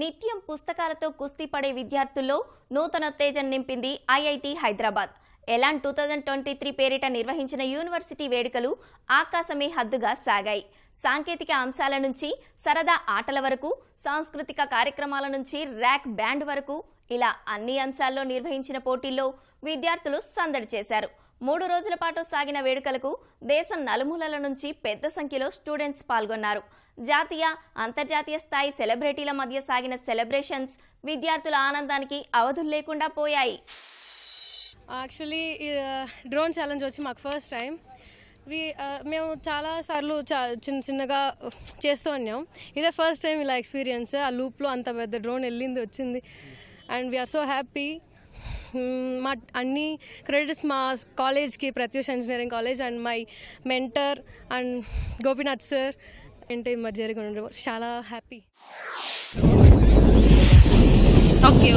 నిత్యం పుస్తకాలతో కుస్తీ పడే విద్యార్థుల్లో నూతనోత్తేజం నింపింది ఐఐటి హైదరాబాద్. ఎలాన్ 2023 పేరిట నిర్వహించిన యూనివర్సిటీ వేడుకలు ఆకాశమే హద్దుగా సాగాయి. సాంకేతిక అంశాల నుంచి సరదా ఆటల వరకు, సాంస్కృతిక కార్యక్రమాల నుంచి ర్యాక్ బ్యాండ్ వరకు ఇలా అన్ని అంశాల్లో నిర్వహించిన పోటీల్లో విద్యార్థులు సందడి చేశారు. 3 రోజుల పాటు సాగిన వేడుకలకు దేశం నలుమూలల నుంచి పెద్ద సంఖ్యలో స్టూడెంట్స్ పాల్గొన్నారు. జాతీయ, అంతర్జాతీయ స్థాయి సెలబ్రిటీల మధ్య సాగిన సెలబ్రేషన్స్ విద్యార్థుల ఆనందానికి అవధులు లేకుండా పోయాయి. యాక్చువల్లీ డ్రోన్ ఛాలెంజ్ వచ్చి మాకు ఫస్ట్ టైం. మేము చాలాసార్లు చిన్నగా చేస్తూ ఉన్నాం. ఇదే ఫస్ట్ టైం ఇలా ఎక్స్పీరియన్స్. ఆ లూప్లో అంత పెద్ద డ్రోన్ వచ్చింది అండ్ వీఆర్ సో హ్యాపీ. మా అన్ని క్రెడిట్స్ మా కాలేజ్కి, Pratyush engineering college and my mentor and Gopinath sir అంటే మరి జరిగి చాలా హ్యాపీ. ఓకే.